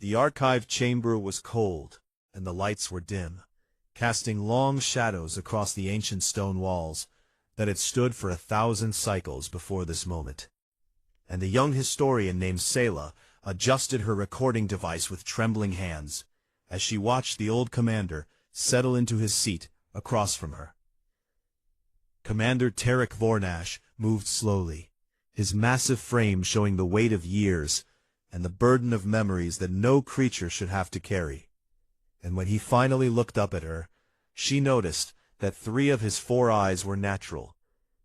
The archive chamber was cold, and the lights were dim, casting long shadows across the ancient stone walls that had stood for 1,000 cycles before this moment. And the young historian named Selah adjusted her recording device with trembling hands as she watched the old commander settle into his seat across from her. Commander Tarek Vornash moved slowly, his massive frame showing the weight of years and the burden of memories that no creature should have to carry. And when he finally looked up at her, she noticed that 3 of his 4 eyes were natural,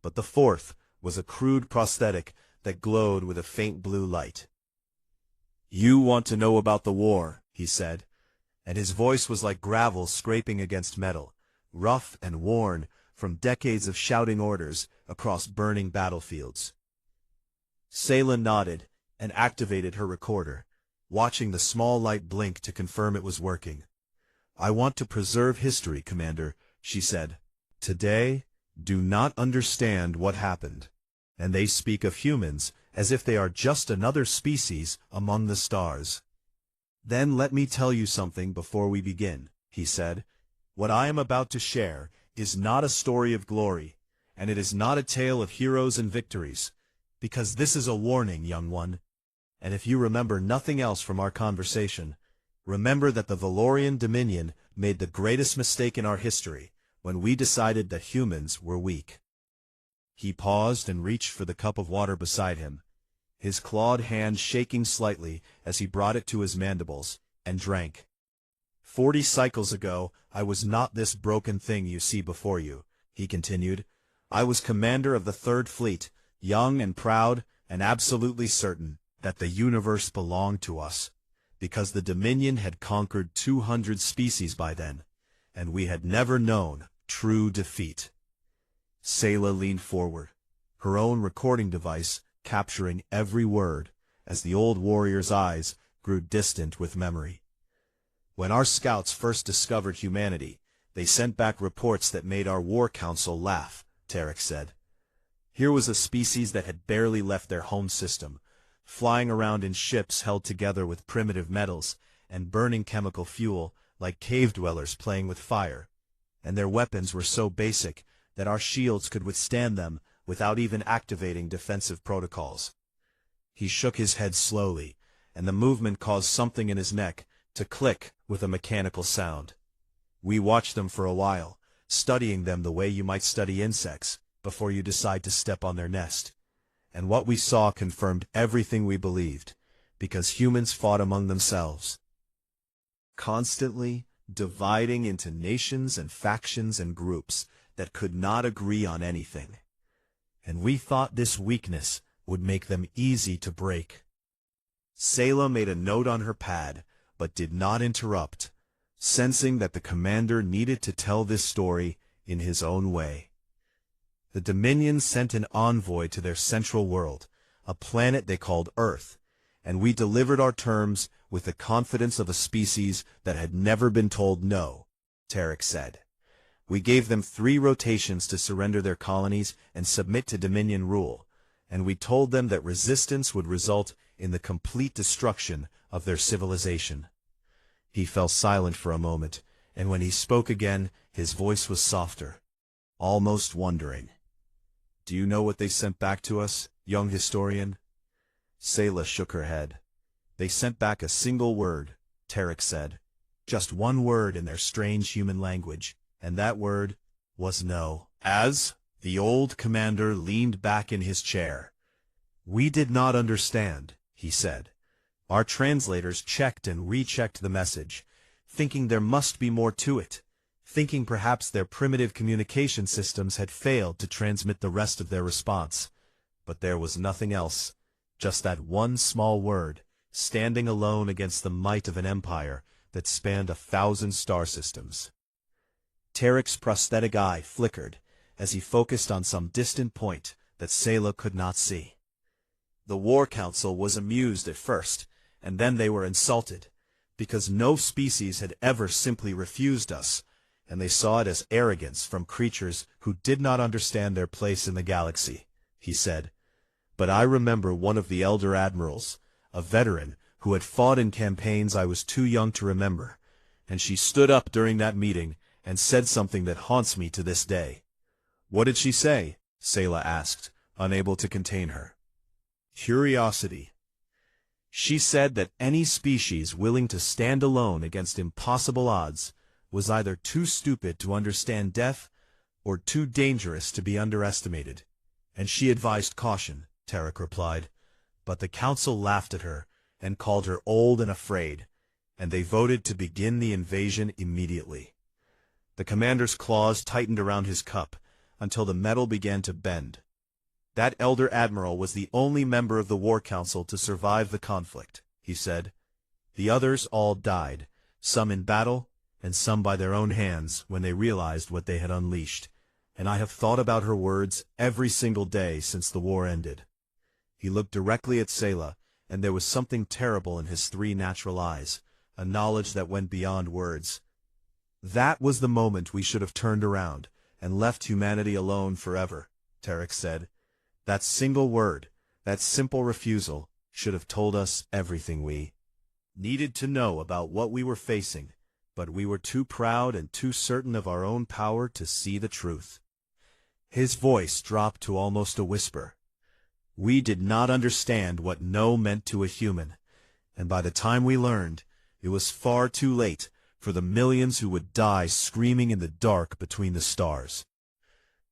but the 4th was a crude prosthetic that glowed with a faint blue light. "You want to know about the war," he said, and his voice was like gravel scraping against metal, rough and worn from decades of shouting orders across burning battlefields. Selah nodded and activated her recorder, watching the small light blink to confirm it was working. "I want to preserve history, Commander," she said. "Today, do not understand what happened, and they speak of humans as if they are just another species among the stars." "Then let me tell you something before we begin," he said. "What I am about to share is not a story of glory, and it is not a tale of heroes and victories, because this is a warning, young one. And if you remember nothing else from our conversation, remember that the Valorian Dominion made the greatest mistake in our history when we decided that humans were weak." He paused and reached for the cup of water beside him, his clawed hand shaking slightly as he brought it to his mandibles, and drank. 40 cycles ago, I was not this broken thing you see before you," he continued. "I was commander of the 3rd Fleet, young and proud and absolutely certain that the universe belonged to us, because the Dominion had conquered 200 species by then, and we had never known true defeat." Selah leaned forward, her own recording device capturing every word as the old warrior's eyes grew distant with memory. "When our scouts first discovered humanity, they sent back reports that made our war council laugh," Tarek said. "Here was a species that had barely left their home system, flying around in ships held together with primitive metals and burning chemical fuel like cave dwellers playing with fire, and their weapons were so basic that our shields could withstand them without even activating defensive protocols." He shook his head slowly, and the movement caused something in his neck to click with a mechanical sound. "We watched them for a while, studying them the way you might study insects before you decide to step on their nest. And what we saw confirmed everything we believed, because humans fought among themselves, constantly dividing into nations and factions and groups that could not agree on anything. And we thought this weakness would make them easy to break." Selah made a note on her pad, but did not interrupt, sensing that the commander needed to tell this story in his own way. "The Dominion sent an envoy to their central world, a planet they called Earth, and we delivered our terms with the confidence of a species that had never been told no," Tarek said. "We gave them 3 rotations to surrender their colonies and submit to Dominion rule, and we told them that resistance would result in the complete destruction of their civilization." He fell silent for a moment, and when he spoke again, his voice was softer, almost wondering. "Do you know what they sent back to us, young historian?" Selah shook her head. "They sent back a single word," Tarek said. "Just one word in their strange human language, and that word was no." As the old commander leaned back in his chair, "We did not understand," he said. "Our translators checked and rechecked the message, thinking there must be more to it, thinking perhaps their primitive communication systems had failed to transmit the rest of their response. But there was nothing else, just that one small word, standing alone against the might of an empire that spanned 1,000 star systems." Tarek's prosthetic eye flickered as he focused on some distant point that Selah could not see. The War Council was amused at first, and then they were insulted, because no species had ever simply refused us, and they saw it as arrogance from creatures who did not understand their place in the galaxy, he said. "But I remember one of the elder admirals, a veteran who had fought in campaigns I was too young to remember, and she stood up during that meeting and said something that haunts me to this day. What did she say? Sayla asked, unable to contain her curiosity. She said that any species willing to stand alone against impossible odds was either too stupid to understand death or too dangerous to be underestimated. And she advised caution, Tarek replied. But the council laughed at her and called her old and afraid, and they voted to begin the invasion immediately. The commander's claws tightened around his cup until the metal began to bend. That elder admiral was the only member of the war council to survive the conflict, he said. The others all died, some in battle, and some by their own hands when they realized what they had unleashed, and I have thought about her words every single day since the war ended. He looked directly at Sayla, and there was something terrible in his three natural eyes, a knowledge that went beyond words. That was the moment we should have turned around and left humanity alone forever, Tarek said. That single word, that simple refusal, should have told us everything we needed to know about what we were facing, but we were too proud and too certain of our own power to see the truth. His voice dropped to almost a whisper. We did not understand what no meant to a human, and by the time we learned, it was far too late for the millions who would die screaming in the dark between the stars.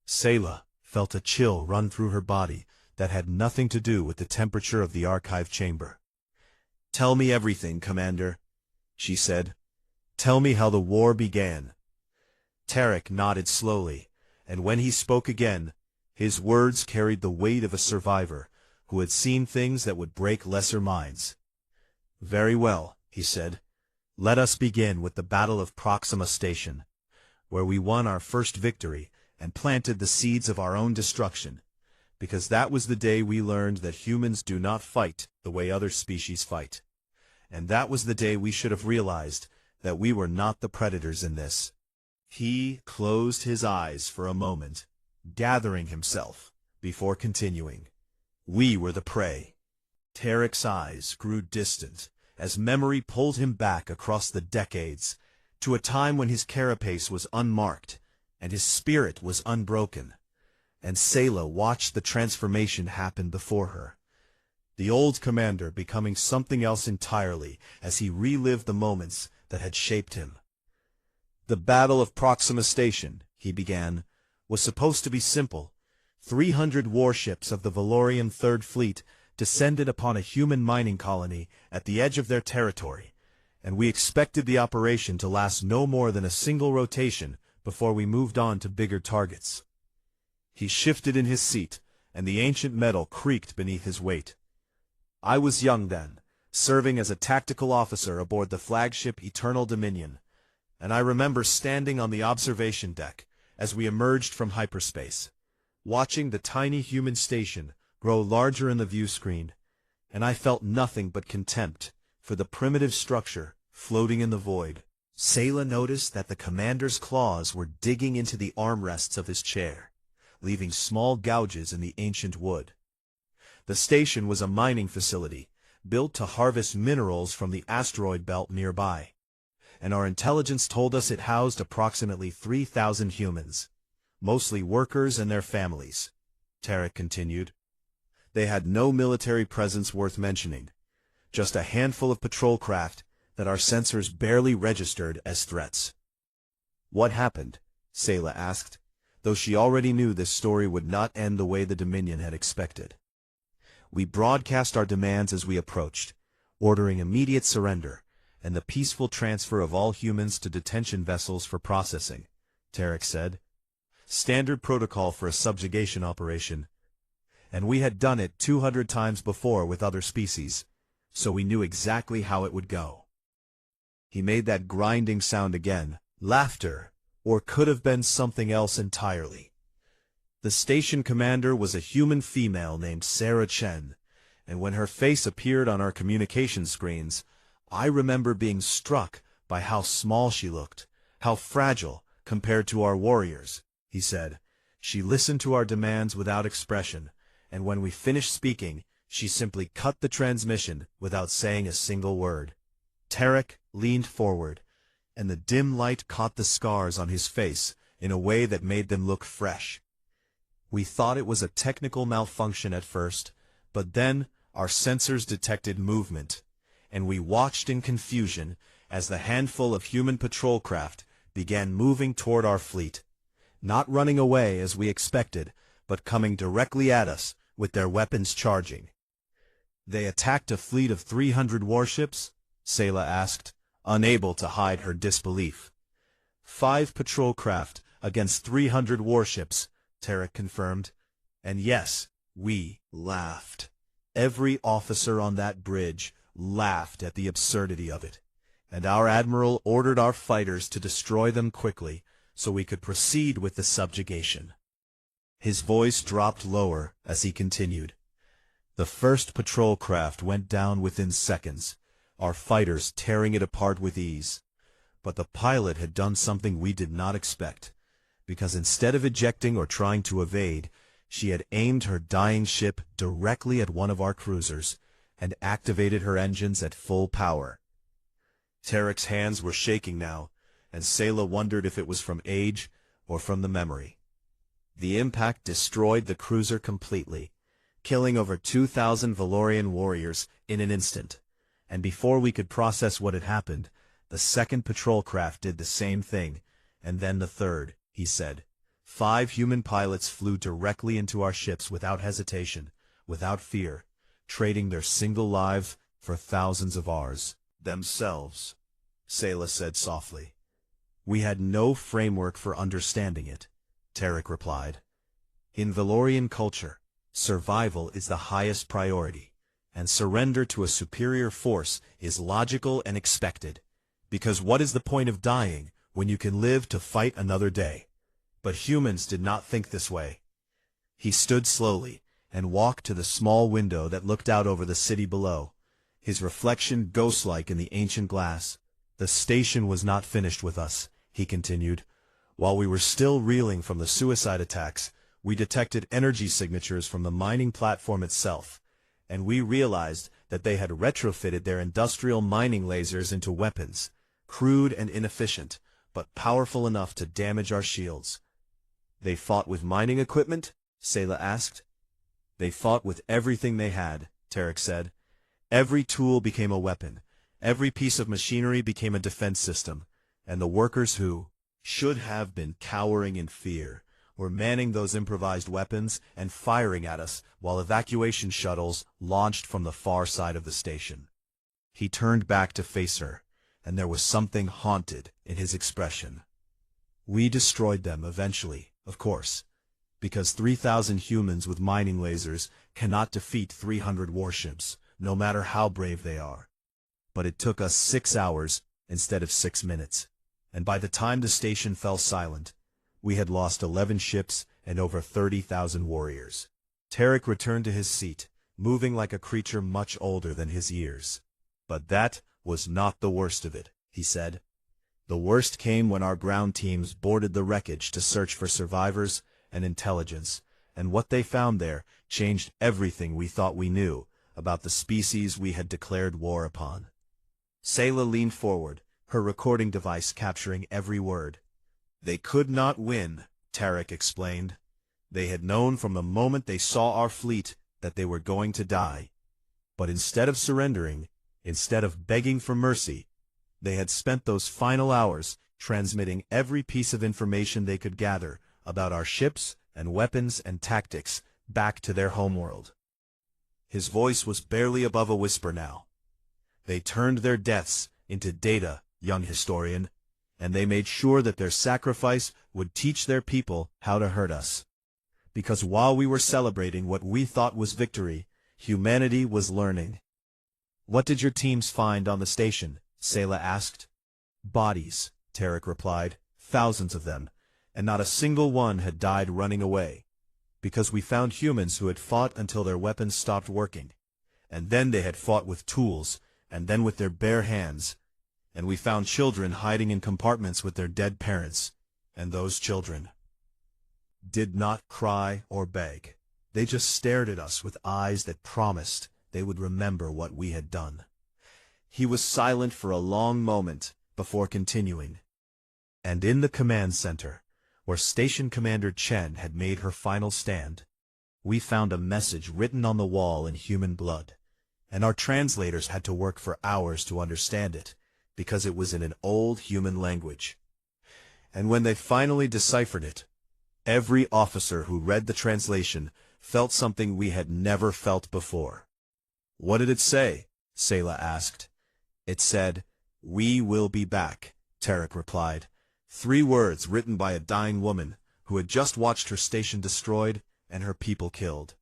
Sayla felt a chill run through her body that had nothing to do with the temperature of the archive chamber. Tell me everything, Commander, she said. Tell me how the war began. Tarek nodded slowly, and when he spoke again, his words carried the weight of a survivor who had seen things that would break lesser minds. Very well, he said. Let us begin with the Battle of Proxima Station, where we won our first victory and planted the seeds of our own destruction, because that was the day we learned that humans do not fight the way other species fight. And that was the day we should have realized that we were not the predators in this. He closed his eyes for a moment, gathering himself, before continuing. We were the prey. Tarek's eyes grew distant as memory pulled him back across the decades to a time when his carapace was unmarked and his spirit was unbroken. And Sayla watched the transformation happen before her. The old commander becoming something else entirely as he relived the moments that had shaped him. The Battle of Proxima Station, he began, was supposed to be simple. 300 warships of the Valorian Third Fleet descended upon a human mining colony at the edge of their territory, and we expected the operation to last no more than a single rotation before we moved on to bigger targets. He shifted in his seat, and the ancient metal creaked beneath his weight. I was young then, serving as a tactical officer aboard the flagship Eternal Dominion, and I remember standing on the observation deck as we emerged from hyperspace, watching the tiny human station grow larger in the view screen, and I felt nothing but contempt for the primitive structure floating in the void. Sayla noticed that the commander's claws were digging into the armrests of his chair, leaving small gouges in the ancient wood. The station was a mining facility, built to harvest minerals from the asteroid belt nearby, and our intelligence told us it housed approximately 3,000 humans, mostly workers and their families. Tarek continued. They had no military presence worth mentioning, just a handful of patrol craft that our sensors barely registered as threats. What happened? Sayla asked, though she already knew this story would not end the way the Dominion had expected. We broadcast our demands as we approached, ordering immediate surrender and the peaceful transfer of all humans to detention vessels for processing, Tarek said. Standard protocol for a subjugation operation. And we had done it 200 times before with other species, so we knew exactly how it would go. He made that grinding sound again, laughter, or could have been something else entirely. The station commander was a human female named Sarah Chen, and when her face appeared on our communication screens, I remember being struck by how small she looked, how fragile compared to our warriors, he said. She listened to our demands without expression, and when we finished speaking, She simply cut the transmission without saying a single word. Tarek leaned forward, and the dim light caught the scars on his face in a way that made them look fresh. We thought it was a technical malfunction at first, but then our sensors detected movement, and we watched in confusion as the handful of human patrol craft began moving toward our fleet, not running away as we expected, but coming directly at us with their weapons charging. "They attacked a fleet of 300 warships?" Sayla asked, unable to hide her disbelief. "5 patrol craft against 300 warships," Tarek confirmed. "And yes, we laughed. Every officer on that bridge laughed at the absurdity of it, and our admiral ordered our fighters to destroy them quickly so we could proceed with the subjugation." His voice dropped lower as he continued. "The first patrol craft went down within seconds, our fighters tearing it apart with ease. But the pilot had done something we did not expect, because instead of ejecting or trying to evade, she had aimed her dying ship directly at one of our cruisers and activated her engines at full power." Tarek's hands were shaking now, and Sayla wondered if it was from age or from the memory. The impact destroyed the cruiser completely, killing over 2,000 Valorian warriors in an instant, and before we could process what had happened, the second patrol craft did the same thing, and then the third, he said. 5 human pilots flew directly into our ships without hesitation, without fear, trading their single lives for thousands of ours. "Themselves," Sayla said softly. "We had no framework for understanding it," Tarek replied. "In Valorian culture, survival is the highest priority, and surrender to a superior force is logical and expected, because what is the point of dying when you can live to fight another day? But humans did not think this way." He stood slowly and walked to the small window that looked out over the city below, his reflection ghost-like in the ancient glass. "The station was not finished with us," he continued. "While we were still reeling from the suicide attacks, we detected energy signatures from the mining platform itself, and we realized that they had retrofitted their industrial mining lasers into weapons, crude and inefficient, but powerful enough to damage our shields." "They fought with mining equipment?" Sayla asked. "They fought with everything they had," Tarek said. "Every tool became a weapon, every piece of machinery became a defense system, and the workers who should have been cowering in fear were manning those improvised weapons and firing at us while evacuation shuttles launched from the far side of the station." He turned back to face her, and there was something haunted in his expression. "We destroyed them eventually, of course, because 3,000 humans with mining lasers cannot defeat 300 warships, no matter how brave they are. But it took us 6 hours instead of 6 minutes, and by the time the station fell silent, we had lost 11 ships and over 30,000 warriors." Tarek returned to his seat, moving like a creature much older than his years. "But that was not the worst of it," he said. "The worst came when our ground teams boarded the wreckage to search for survivors and intelligence, and what they found there changed everything we thought we knew about the species we had declared war upon." Sayla leaned forward, her recording device capturing every word. "They could not win," Tarek explained. "They had known from the moment they saw our fleet that they were going to die. But instead of surrendering, instead of begging for mercy, they had spent those final hours transmitting every piece of information they could gather about our ships and weapons and tactics back to their homeworld." His voice was barely above a whisper now. "They turned their deaths into data, young historian, and they made sure that their sacrifice would teach their people how to hurt us. Because while we were celebrating what we thought was victory, humanity was learning." "What did your teams find on the station?" Sayla asked. "Bodies," Tarek replied, "thousands of them, and not a single one had died running away. Because we found humans who had fought until their weapons stopped working, and then they had fought with tools, and then with their bare hands, and we found children hiding in compartments with their dead parents, and those children did not cry or beg. They just stared at us with eyes that promised they would remember what we had done. He was silent for a long moment before continuing. And in the command center, where Station Commander Chen had made her final stand, we found a message written on the wall in human blood, and our translators had to work for hours to understand it, because it was in an old human language. And when they finally deciphered it, every officer who read the translation felt something we had never felt before. "What did it say?" Sayla asked. "It said, 'We will be back,'" Tarek replied. 3 words written by a dying woman who had just watched her station destroyed and her people killed.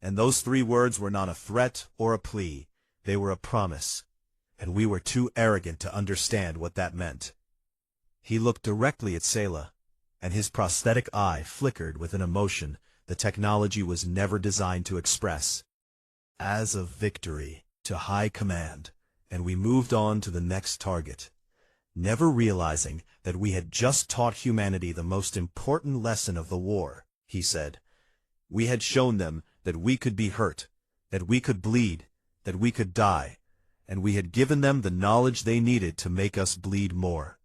And those 3 words were not a threat or a plea, they were a promise, and we were too arrogant to understand what that meant. He looked directly at Sayla, and his prosthetic eye flickered with an emotion the technology was never designed to express. As of victory, to high command, and we moved on to the next target, never realizing that we had just taught humanity the most important lesson of the war, he said. We had shown them that we could be hurt, that we could bleed, that we could die, and we had given them the knowledge they needed to make us bleed more.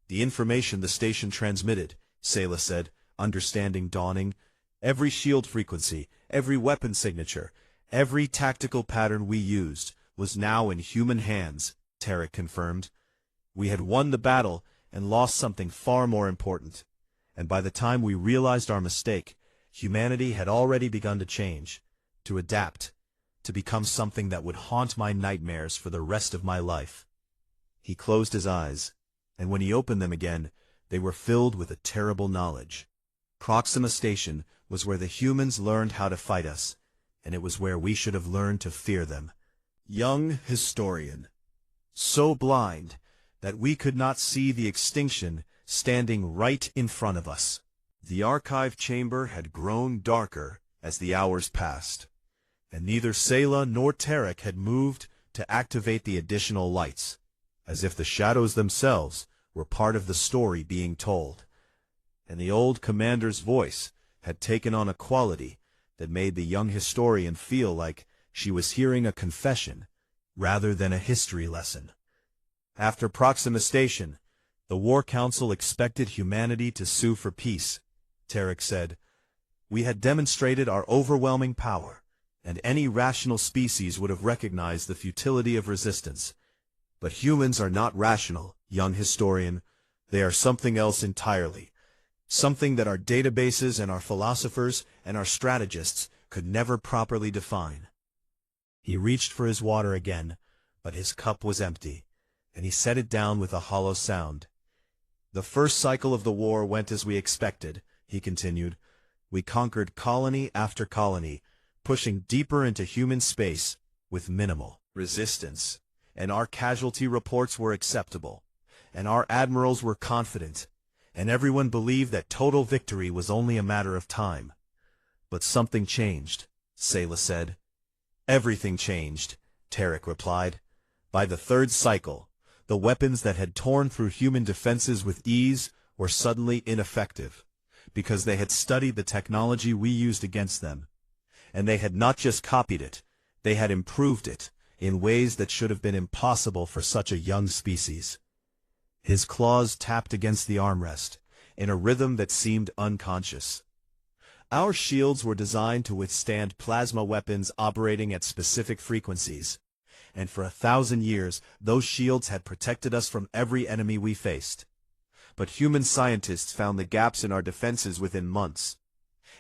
The information the station transmitted, Sayla said, understanding dawning, every shield frequency, every weapon signature, every tactical pattern we used, was now in human hands, Tarek confirmed. We had won the battle and lost something far more important, and by the time we realized our mistake, humanity had already begun to change, to adapt, to become something that would haunt my nightmares for the rest of my life. He closed his eyes, and when he opened them again, they were filled with a terrible knowledge. Proxima Station was where the humans learned how to fight us, and it was where we should have learned to fear them. Young historian, so blind that we could not see the extinction standing right in front of us. The archive chamber had grown darker as the hours passed, and neither Sayla nor Tarek had moved to activate the additional lights, as if the shadows themselves were part of the story being told. And the old commander's voice had taken on a quality that made the young historian feel like she was hearing a confession rather than a history lesson. After Proxima Station, the War Council expected humanity to sue for peace, Tarek said. We had demonstrated our overwhelming power, and any rational species would have recognized the futility of resistance. But humans are not rational, young historian. They are something else entirely. Something that our databases and our philosophers and our strategists could never properly define. He reached for his water again, but his cup was empty, and he set it down with a hollow sound. The first cycle of the war went as we expected, he continued. We conquered colony after colony, pushing deeper into human space with minimal resistance, and our casualty reports were acceptable, and our admirals were confident, and everyone believed that total victory was only a matter of time. But something changed, Sayla said. Everything changed, Tarek replied. By the 3rd cycle, the weapons that had torn through human defenses with ease were suddenly ineffective, because they had studied the technology we used against them. And they had not just copied it, they had improved it, in ways that should have been impossible for such a young species. His claws tapped against the armrest, in a rhythm that seemed unconscious. Our shields were designed to withstand plasma weapons operating at specific frequencies, and for 1,000 years those shields had protected us from every enemy we faced. But human scientists found the gaps in our defenses within months,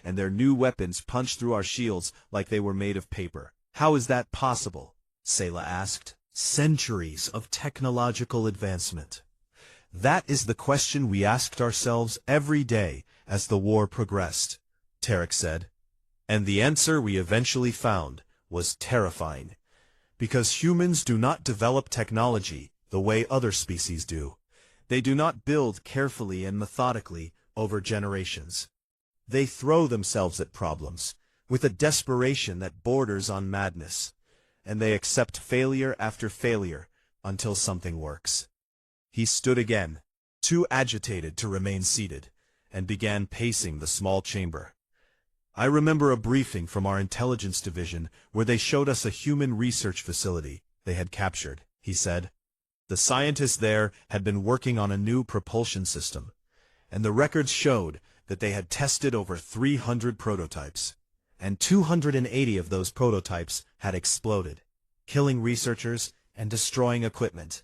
and their new weapons punched through our shields like they were made of paper. How is that possible? Sayla asked. Centuries of technological advancement. That is the question we asked ourselves every day as the war progressed, Tarek said. And the answer we eventually found was terrifying. Because humans do not develop technology the way other species do. They do not build carefully and methodically over generations. They throw themselves at problems with a desperation that borders on madness, and they accept failure after failure until something works. He stood again, too agitated to remain seated, and began pacing the small chamber. I remember a briefing from our intelligence division where they showed us a human research facility they had captured, he said. The scientists there had been working on a new propulsion system, and the records showed that they had tested over 300 prototypes, and 280 of those prototypes had exploded, killing researchers and destroying equipment.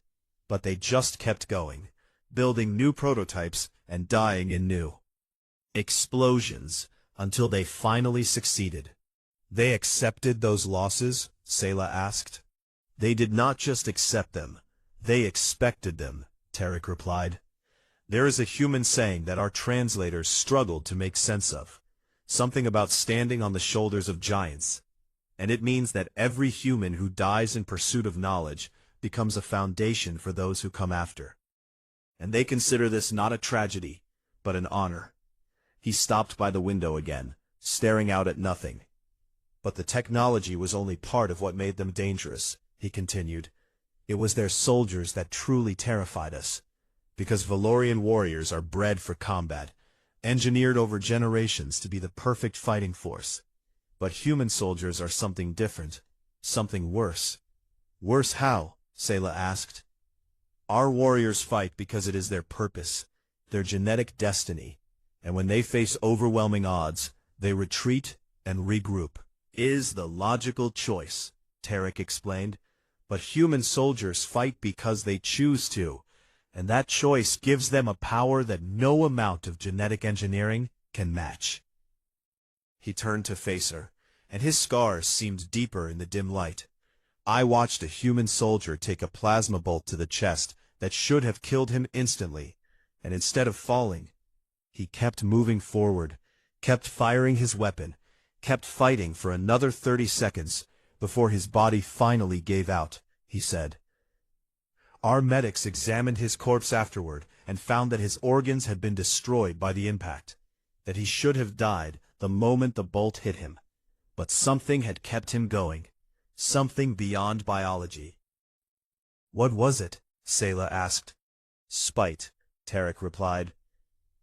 But they just kept going, building new prototypes and dying in new explosions until they finally succeeded. They accepted those losses? Sayla asked. They did not just accept them, they expected them, Tarek replied. There is a human saying that our translators struggled to make sense of, something about standing on the shoulders of giants, and it means that every human who dies in pursuit of knowledge becomes a foundation for those who come after. And they consider this not a tragedy, but an honor. He stopped by the window again, staring out at nothing. But the technology was only part of what made them dangerous, he continued. It was their soldiers that truly terrified us, because Valorian warriors are bred for combat, engineered over generations to be the perfect fighting force. But human soldiers are something different, something worse. Worse how? Sayla asked. Our warriors fight because it is their purpose, their genetic destiny, and when they face overwhelming odds, they retreat and regroup. Is the logical choice, Tarek explained, but human soldiers fight because they choose to, and that choice gives them a power that no amount of genetic engineering can match. He turned to face her, and his scars seemed deeper in the dim light. I watched a human soldier take a plasma bolt to the chest that should have killed him instantly, and instead of falling, he kept moving forward, kept firing his weapon, kept fighting for another 30 seconds before his body finally gave out, he said. Our medics examined his corpse afterward and found that his organs had been destroyed by the impact, that he should have died the moment the bolt hit him. But something had kept him going, something beyond biology. What was it? Sayla asked. Spite, Tarek replied.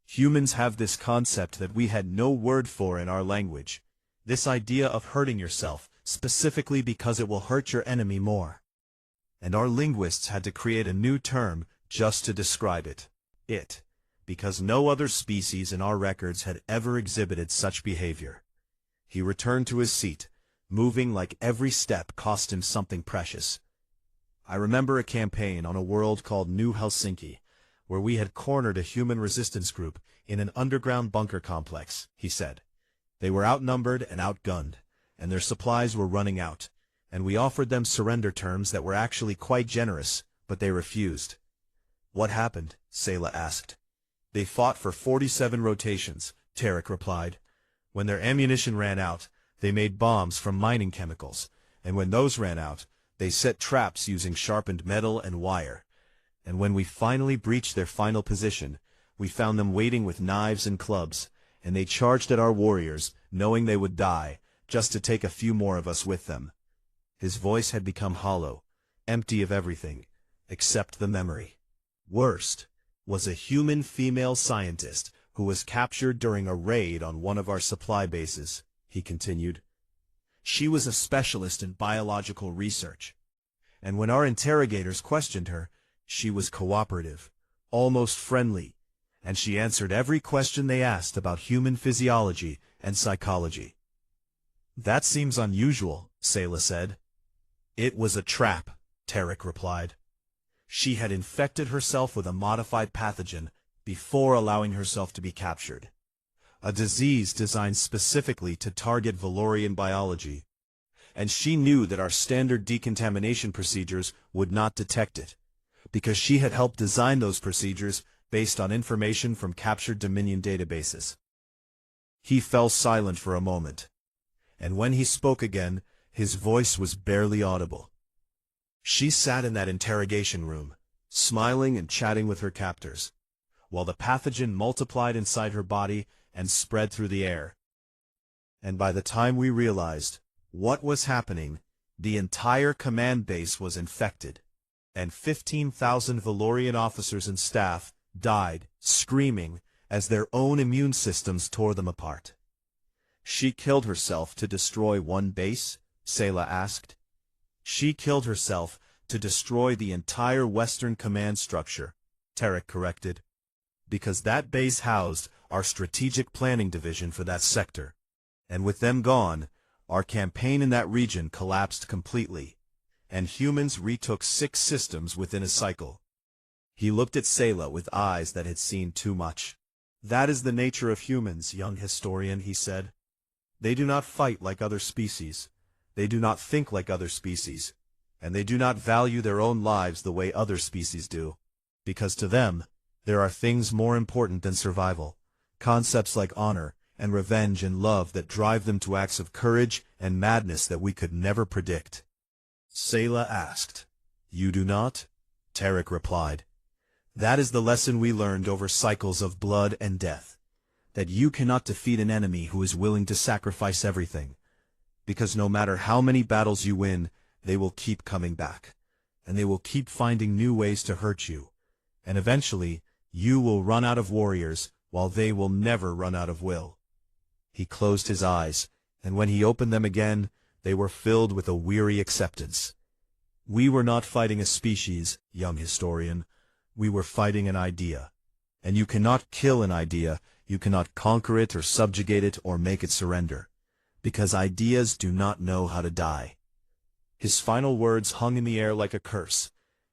Humans have this concept that we had no word for in our language, this idea of hurting yourself, specifically because it will hurt your enemy more. And our linguists had to create a new term just to describe it. Because no other species in our records had ever exhibited such behavior. He returned to his seat, moving like every step cost him something precious. I remember a campaign on a world called New Helsinki, where we had cornered a human resistance group in an underground bunker complex, he said. They were outnumbered and outgunned, and their supplies were running out, and we offered them surrender terms that were actually quite generous, but they refused. What happened? Sayla asked. They fought for 47 rotations, Tarek replied. When their ammunition ran out, they made bombs from mining chemicals, and when those ran out, they set traps using sharpened metal and wire. And when we finally breached their final position, we found them waiting with knives and clubs, and they charged at our warriors, knowing they would die, just to take a few more of us with them. His voice had become hollow, empty of everything, except the memory. Worst was a human female scientist who was captured during a raid on one of our supply bases, he continued. She was a specialist in biological research, and when our interrogators questioned her, she was cooperative, almost friendly, and she answered every question they asked about human physiology and psychology. That seems unusual, Sayla said. It was a trap, Tarek replied. She had infected herself with a modified pathogen before allowing herself to be captured. A disease designed specifically to target Valorian biology, and she knew that our standard decontamination procedures would not detect it, because she had helped design those procedures based on information from captured Dominion databases. He fell silent for a moment, and when he spoke again, his voice was barely audible. She sat in that interrogation room, smiling and chatting with her captors, while the pathogen multiplied inside her body and spread through the air. And by the time we realized what was happening, the entire command base was infected, and 15,000 Valorian officers and staff died, screaming, as their own immune systems tore them apart. She killed herself to destroy one base? Sayla asked. She killed herself to destroy the entire Western command structure, Tarek corrected. Because that base housed our strategic planning division for that sector. And with them gone, our campaign in that region collapsed completely, and humans retook 6 systems within a cycle. He looked at Sayla with eyes that had seen too much. That is the nature of humans, young historian, he said. They do not fight like other species. They do not think like other species. And they do not value their own lives the way other species do. Because to them, there are things more important than survival. Concepts like honor and revenge and love that drive them to acts of courage and madness that we could never predict. Sayla asked. You do not? Tarek replied. That is the lesson we learned over cycles of blood and death. That you cannot defeat an enemy who is willing to sacrifice everything. Because no matter how many battles you win, they will keep coming back. And they will keep finding new ways to hurt you. And eventually, you will run out of warriors, while they will never run out of will. He closed his eyes, and when he opened them again, they were filled with a weary acceptance. We were not fighting a species, young historian. We were fighting an idea. And you cannot kill an idea, you cannot conquer it or subjugate it or make it surrender. Because ideas do not know how to die. His final words hung in the air like a curse.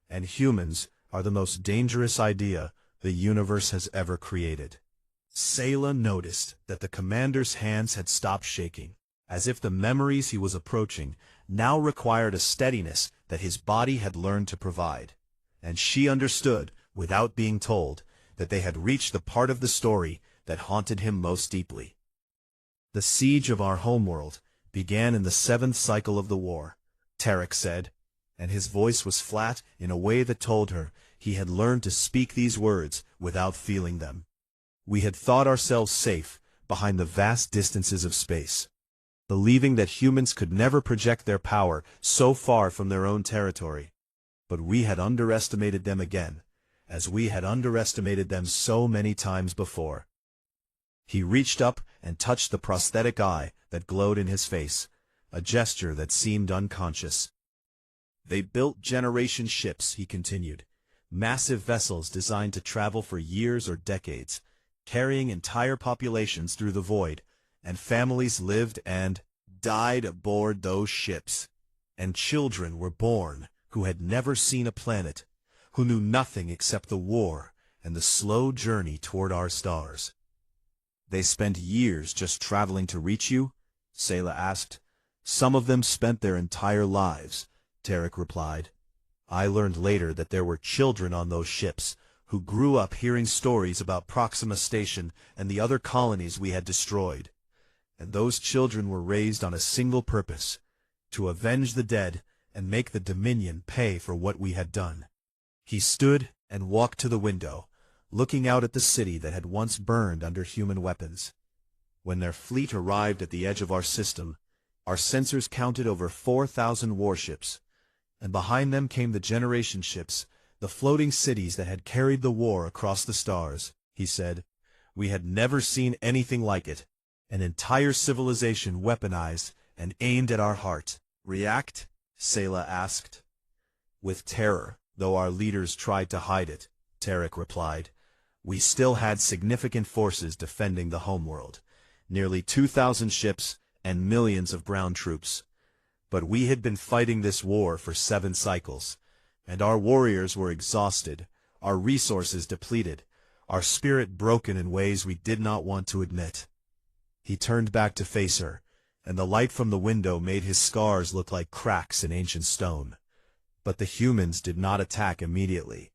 And humans are the most dangerous idea the universe has ever created. Sayla noticed that the commander's hands had stopped shaking, as if the memories he was approaching now required a steadiness that his body had learned to provide. And she understood, without being told, that they had reached the part of the story that haunted him most deeply. The siege of our homeworld began in the 7th cycle of the war, Tarek said, and his voice was flat in a way that told her he had learned to speak these words without feeling them. We had thought ourselves safe behind the vast distances of space, believing that humans could never project their power so far from their own territory. But we had underestimated them again, as we had underestimated them so many times before. He reached up and touched the prosthetic eye that glowed in his face, a gesture that seemed unconscious. They built generation ships, he continued, massive vessels designed to travel for years or decades, carrying entire populations through the void, and families lived and died aboard those ships. And children were born who had never seen a planet, who knew nothing except the war and the slow journey toward our stars. They spent years just traveling to reach you? Sayla asked. Some of them spent their entire lives, Tarek replied. I learned later that there were children on those ships who grew up hearing stories about Proxima Station and the other colonies we had destroyed. And those children were raised on a single purpose, to avenge the dead and make the Dominion pay for what we had done. He stood and walked to the window, looking out at the city that had once burned under human weapons. When their fleet arrived at the edge of our system, our sensors counted over 4,000 warships, and behind them came the generation ships, the floating cities that had carried the war across the stars, he said. We had never seen anything like it. An entire civilization weaponized and aimed at our heart. React? Sayla asked. With terror, though our leaders tried to hide it, Tarek replied. We still had significant forces defending the homeworld, nearly 2,000 ships and millions of ground troops. But we had been fighting this war for 7 cycles, and our warriors were exhausted, our resources depleted, our spirit broken in ways we did not want to admit. He turned back to face her, and the light from the window made his scars look like cracks in ancient stone. But the humans did not attack immediately,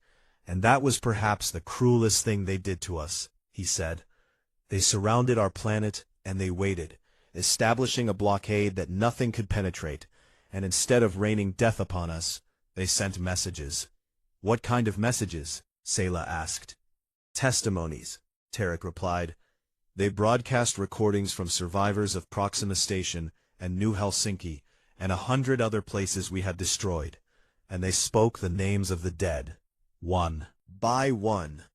and that was perhaps the cruelest thing they did to us, he said. They surrounded our planet, and they waited, establishing a blockade that nothing could penetrate, and instead of raining death upon us, they sent messages. What kind of messages? Sayla asked. Testimonies, Tarek replied. They broadcast recordings from survivors of Proxima Station and New Helsinki and 100 other places we had destroyed, and they spoke the names of the dead, one by one,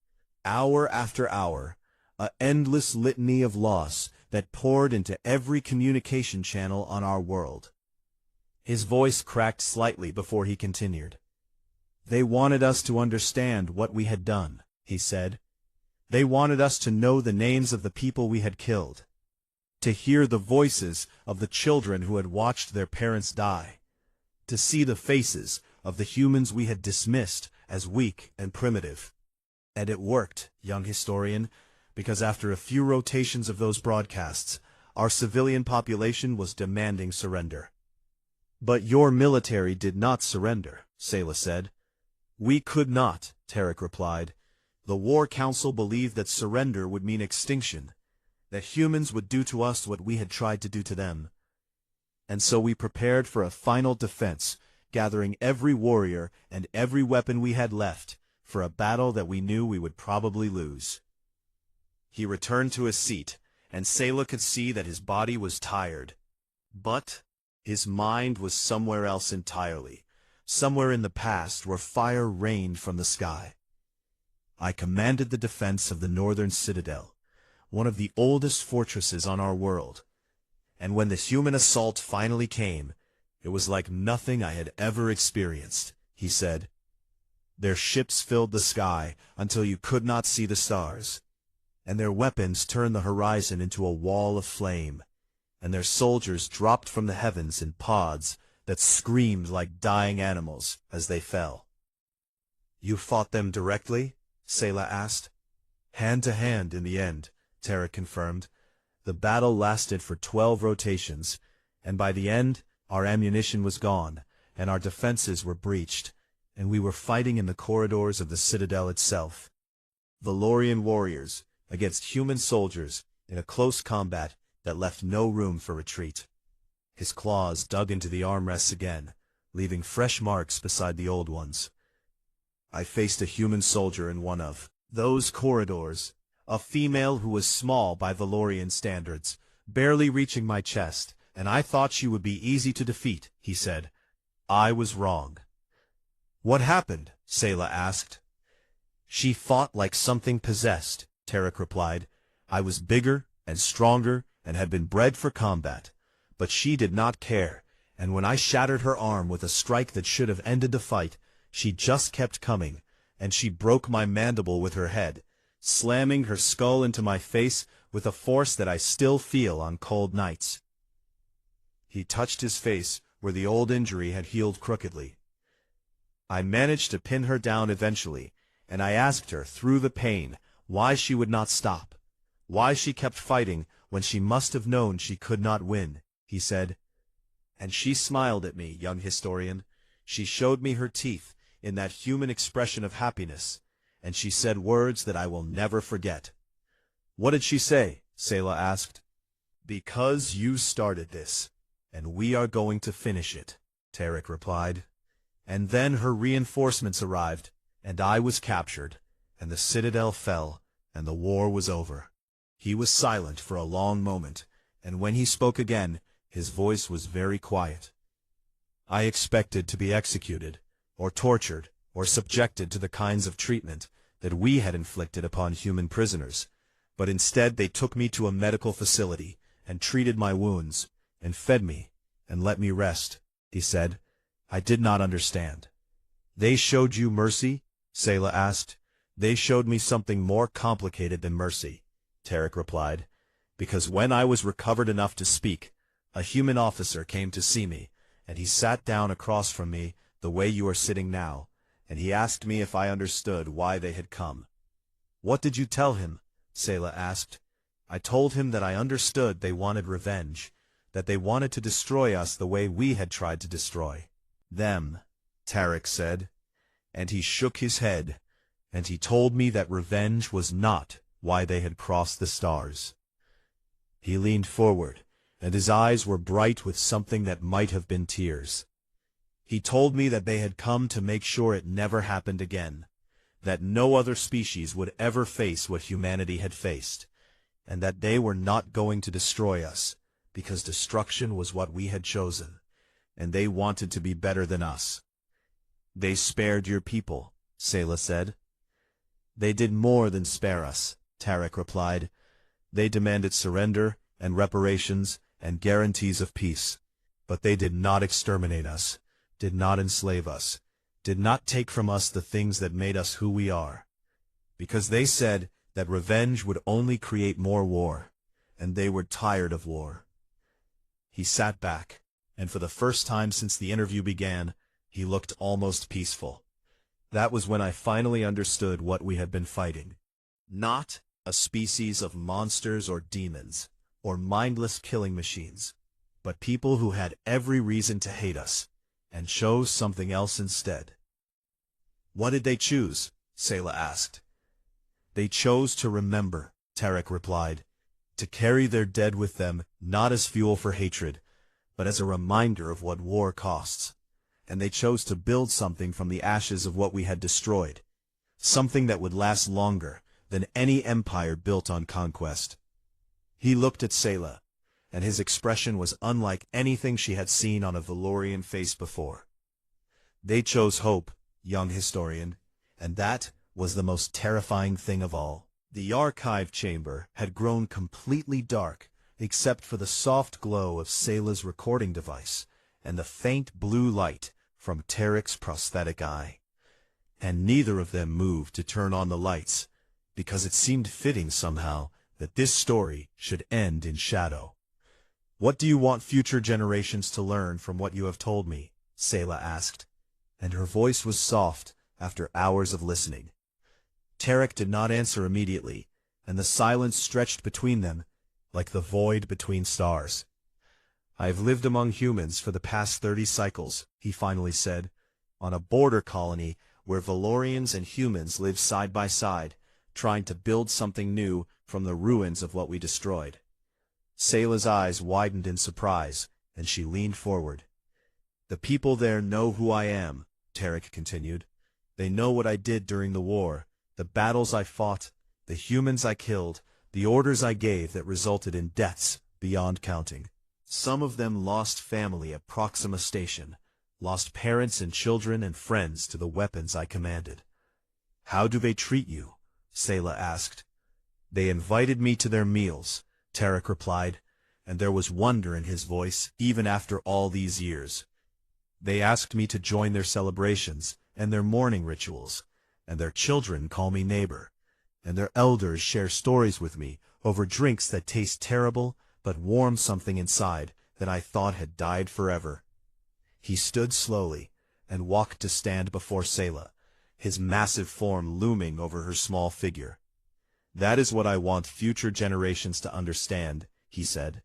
hour after hour, a endless litany of loss that poured into every communication channel on our world. His voice cracked slightly before he continued. "They wanted us to understand what we had done," he said. "They wanted us to know the names of the people we had killed, to hear the voices of the children who had watched their parents die, to see the faces of the humans we had dismissed as weak and primitive." And it worked, young historian, because after a few rotations of those broadcasts, our civilian population was demanding surrender. "But your military did not surrender," Sayla said. "We could not," Tarek replied. "The War Council believed that surrender would mean extinction, that humans would do to us what we had tried to do to them. And so we prepared for a final defense, gathering every warrior and every weapon we had left, for a battle that we knew we would probably lose." He returned to his seat, and Sayla could see that his body was tired. But his mind was somewhere else entirely, somewhere in the past where fire rained from the sky. "I commanded the defense of the northern citadel, one of the oldest fortresses on our world. And when the human assault finally came, it was like nothing I had ever experienced," he said. "Their ships filled the sky until you could not see the stars, and their weapons turned the horizon into a wall of flame, and their soldiers dropped from the heavens in pods that screamed like dying animals as they fell." "You fought them directly?" Sayla asked. "Hand to hand in the end," Tarek confirmed. "The battle lasted for 12 rotations, and by the end, our ammunition was gone, and our defenses were breached, and we were fighting in the corridors of the citadel itself. Valorian warriors against human soldiers in a close combat that left no room for retreat." His claws dug into the armrests again, leaving fresh marks beside the old ones. "I faced a human soldier in one of those corridors, a female who was small by Valorian standards, barely reaching my chest, and I thought she would be easy to defeat," he said. "I was wrong." "What happened?" Sayla asked. "She fought like something possessed," Tarek replied. "I was bigger and stronger and had been bred for combat, but she did not care, and when I shattered her arm with a strike that should have ended the fight, she just kept coming, and she broke my mandible with her head, slamming her skull into my face with a force that I still feel on cold nights." He touched his face where the old injury had healed crookedly. "I managed to pin her down eventually, and I asked her, through the pain, why she would not stop, why she kept fighting when she must have known she could not win," he said. "And she smiled at me, young historian. She showed me her teeth in that human expression of happiness, and she said words that I will never forget." "What did she say?" Sayla asked. "Because you started this, and we are going to finish it," Tarek replied. "And then her reinforcements arrived, and I was captured, and the citadel fell, and the war was over." He was silent for a long moment, and when he spoke again, his voice was very quiet. "I expected to be executed, or tortured, or subjected to the kinds of treatment that we had inflicted upon human prisoners, but instead they took me to a medical facility, and treated my wounds, and fed me, and let me rest," he said. "I did not understand." "They showed you mercy?" Sayla asked. "They showed me something more complicated than mercy," Tarek replied, "because when I was recovered enough to speak, a human officer came to see me, and he sat down across from me the way you are sitting now, and he asked me if I understood why they had come." "What did you tell him?" Sayla asked. "I told him that I understood they wanted revenge, that they wanted to destroy us the way we had tried to destroy them," Tarek said. And he shook his head, and he told me that revenge was not why they had crossed the stars. He leaned forward, and his eyes were bright with something that might have been tears. "He told me that they had come to make sure it never happened again, that no other species would ever face what humanity had faced, and that they were not going to destroy us, because destruction was what we had chosen, and they wanted to be better than us." "They spared your people," Sayla said. "They did more than spare us," Tarek replied. "They demanded surrender, and reparations, and guarantees of peace. But they did not exterminate us, did not enslave us, did not take from us the things that made us who we are. Because they said that revenge would only create more war, and they were tired of war. He sat back, and for the first time since the interview began, he looked almost peaceful. That was when I finally understood what we had been fighting. Not a species of monsters or demons, or mindless killing machines, but people who had every reason to hate us, and chose something else instead. What did they choose? Sayla asked. They chose to remember, Tarek replied, to carry their dead with them, not as fuel for hatred, but as a reminder of what war costs. And they chose to build something from the ashes of what we had destroyed, something that would last longer than any empire built on conquest. He looked at Sayla, and his expression was unlike anything she had seen on a Valorian face before. They chose hope, young historian, and that was the most terrifying thing of all. The archive chamber had grown completely dark, except for the soft glow of Sayla's recording device and the faint blue light from Tarek's prosthetic eye. And neither of them moved to turn on the lights, because it seemed fitting somehow that this story should end in shadow. What do you want future generations to learn from what you have told me? Sayla asked, and her voice was soft after hours of listening. Tarek did not answer immediately, and the silence stretched between them like the void between stars. I've lived among humans for the past 30 cycles, he finally said, on a border colony where Valorians and humans live side by side, trying to build something new from the ruins of what we destroyed. Sayla's eyes widened in surprise, and she leaned forward. The people there know who I am, Tarek continued. They know what I did during the war, the battles I fought, the humans I killed, the orders I gave that resulted in deaths beyond counting. Some of them lost family at Proxima Station, lost parents and children and friends to the weapons I commanded. How do they treat you? Sayla asked. They invited me to their meals, Tarek replied, and there was wonder in his voice even after all these years. They asked me to join their celebrations and their mourning rituals, and their children call me neighbor, and their elders share stories with me over drinks that taste terrible but warm something inside that I thought had died forever. He stood slowly and walked to stand before Sayla, his massive form looming over her small figure. That is what I want future generations to understand, he said.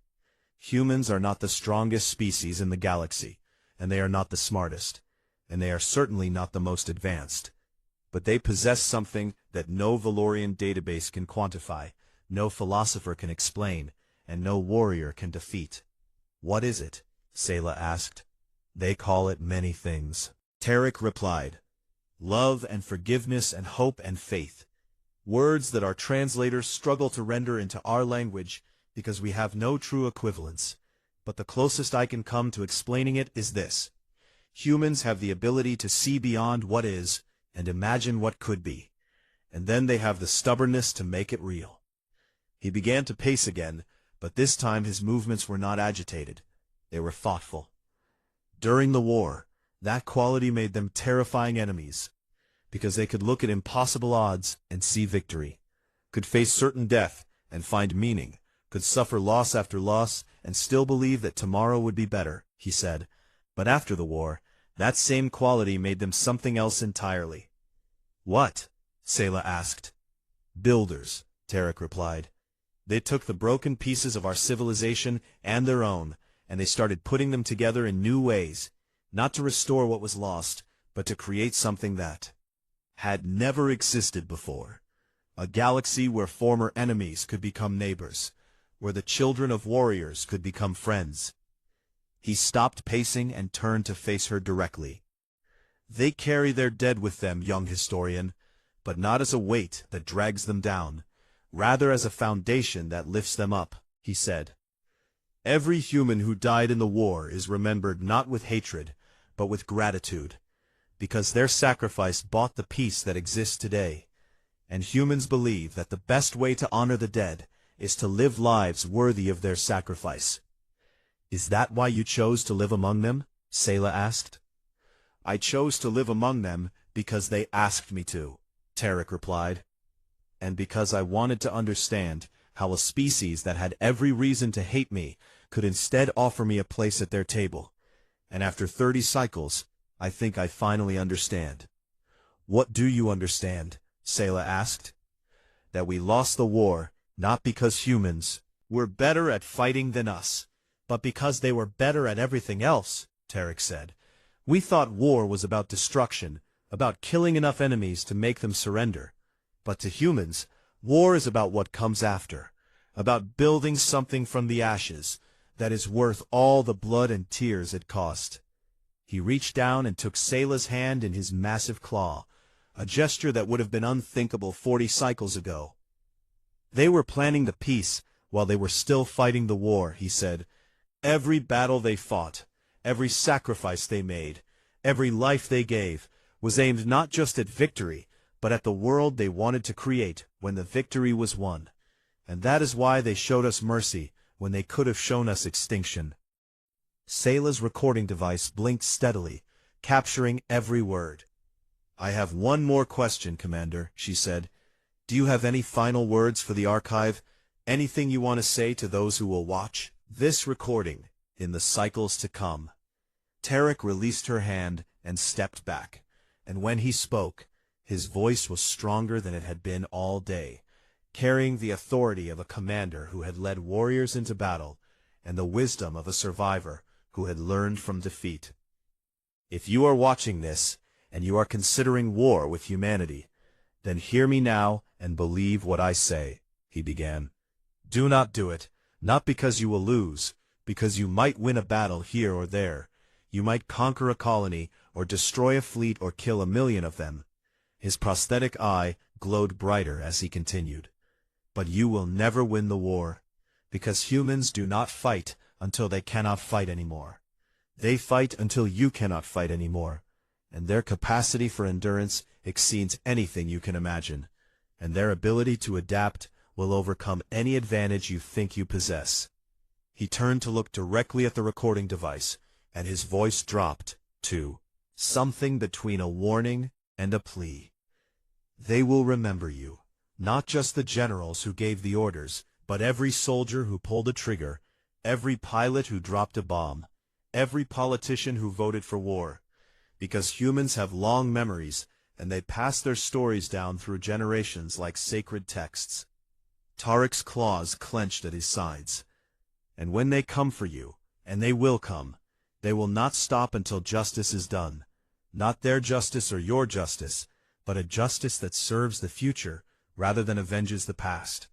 Humans are not the strongest species in the galaxy, and they are not the smartest, and they are certainly not the most advanced. But they possess something that no Valorian database can quantify, no philosopher can explain, and no warrior can defeat. What is it? Sayla asked. They call it many things. Tarek replied. Love and forgiveness and hope and faith. Words that our translators struggle to render into our language because we have no true equivalents. But the closest I can come to explaining it is this. Humans have the ability to see beyond what is and imagine what could be, and then they have the stubbornness to make it real. He began to pace again, but this time his movements were not agitated. They were thoughtful. During the war, that quality made them terrifying enemies, because they could look at impossible odds and see victory, could face certain death and find meaning, could suffer loss after loss and still believe that tomorrow would be better, he said. But after the war, that same quality made them something else entirely. What? Sayla asked. Builders, Tarek replied. They took the broken pieces of our civilization and their own, and they started putting them together in new ways, not to restore what was lost, but to create something that had never existed before. A galaxy where former enemies could become neighbors, where the children of warriors could become friends. He stopped pacing and turned to face her directly. They carry their dead with them, young historian, but not as a weight that drags them down, rather as a foundation that lifts them up, he said. Every human who died in the war is remembered not with hatred, but with gratitude, because their sacrifice bought the peace that exists today. And humans believe that the best way to honor the dead is to live lives worthy of their sacrifice. Is that why you chose to live among them? Sayla asked. I chose to live among them because they asked me to, Tarek replied. And because I wanted to understand how a species that had every reason to hate me could instead offer me a place at their table. And after 30 cycles, I think I finally understand. What do you understand? Sayla asked. That we lost the war, not because humans were better at fighting than us, but because they were better at everything else, Tarek said. We thought war was about destruction, about killing enough enemies to make them surrender. But to humans, war is about what comes after, about building something from the ashes that is worth all the blood and tears it cost. He reached down and took Sayla's hand in his massive claw, a gesture that would have been unthinkable 40 cycles ago. They were planning the peace while they were still fighting the war, he said. Every battle they fought, every sacrifice they made, every life they gave, was aimed not just at victory, but at the world they wanted to create when the victory was won. And that is why they showed us mercy when they could have shown us extinction. Sayla's recording device blinked steadily, capturing every word. I have one more question, Commander, she said. Do you have any final words for the archive? Anything you want to say to those who will watch this recording in the cycles to come? Tarek released her hand and stepped back, and when he spoke, his voice was stronger than it had been all day, carrying the authority of a commander who had led warriors into battle and the wisdom of a survivor who had learned from defeat. If you are watching this, and you are considering war with humanity, then hear me now and believe what I say, he began. Do not do it, not because you will lose, because you might win a battle here or there. You might conquer a colony, or destroy a fleet, or kill 1 million of them. His prosthetic eye glowed brighter as he continued. But you will never win the war, because humans do not fight until they cannot fight anymore. They fight until you cannot fight anymore, and their capacity for endurance exceeds anything you can imagine, and their ability to adapt will overcome any advantage you think you possess. He turned to look directly at the recording device, and his voice dropped to something between a warning and a plea. They will remember you, not just the generals who gave the orders, but every soldier who pulled a trigger, every pilot who dropped a bomb, every politician who voted for war. Because humans have long memories, and they pass their stories down through generations like sacred texts. Tarek's claws clenched at his sides. And when they come for you, and they will come, they will not stop until justice is done. Not their justice or your justice, but a justice that serves the future rather than avenges the past.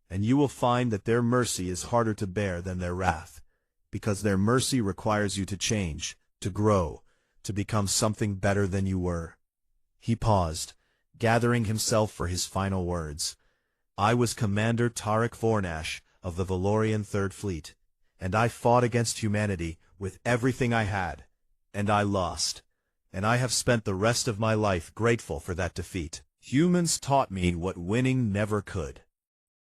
And you will find that their mercy is harder to bear than their wrath, because their mercy requires you to change, to grow, to become something better than you were. He paused, gathering himself for his final words. I was Commander Tarek Vornash of the Valorian Third Fleet, and I fought against humanity with everything I had, and I lost, and I have spent the rest of my life grateful for that defeat. Humans taught me what winning never could.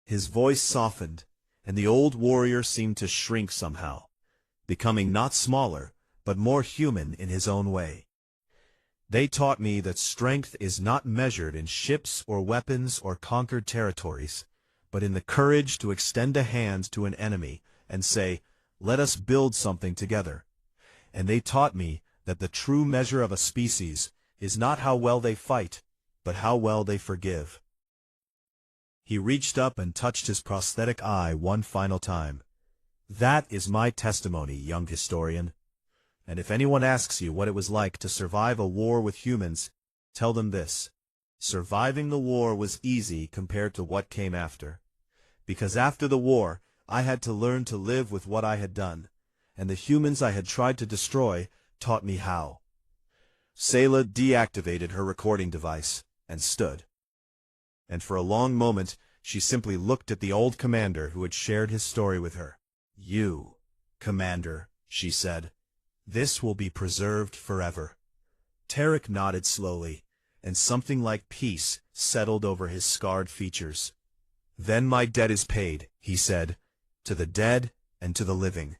His voice softened, and the old warrior seemed to shrink somehow, becoming not smaller, but more human in his own way. They taught me that strength is not measured in ships or weapons or conquered territories, but in the courage to extend a hand to an enemy and say, let us build something together. And they taught me that the true measure of a species is not how well they fight, but how well they forgive. He reached up and touched his prosthetic eye one final time. That is my testimony, young historian. And if anyone asks you what it was like to survive a war with humans, tell them this. Surviving the war was easy compared to what came after. Because after the war, I had to learn to live with what I had done, and the humans I had tried to destroy taught me how. Sayla deactivated her recording device and stood. And for a long moment, she simply looked at the old commander who had shared his story with her. You, Commander, she said. This will be preserved forever. Tarek nodded slowly, and something like peace settled over his scarred features. Then my debt is paid, he said, to the dead and to the living,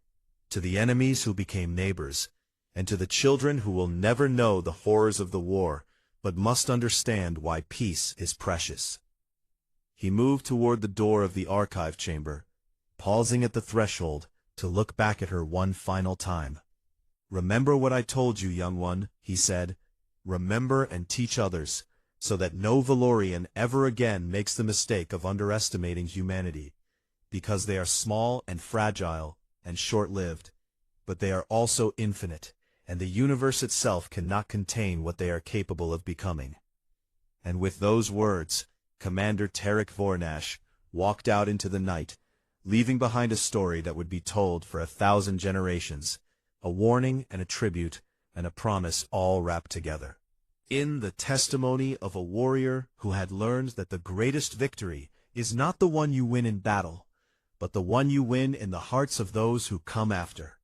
to the enemies who became neighbors, and to the children who will never know the horrors of the war, but must understand why peace is precious. He moved toward the door of the archive chamber, pausing at the threshold to look back at her one final time. "Remember what I told you, young one," he said. "Remember and teach others, so that no Valorian ever again makes the mistake of underestimating humanity, because they are small and fragile and short-lived, but they are also infinite, and the universe itself cannot contain what they are capable of becoming." And with those words, Commander Tarek Vornash walked out into the night, leaving behind a story that would be told for 1,000 generations, a warning and a tribute and a promise all wrapped together. In the testimony of a warrior who had learned that the greatest victory is not the one you win in battle, but the one you win in the hearts of those who come after.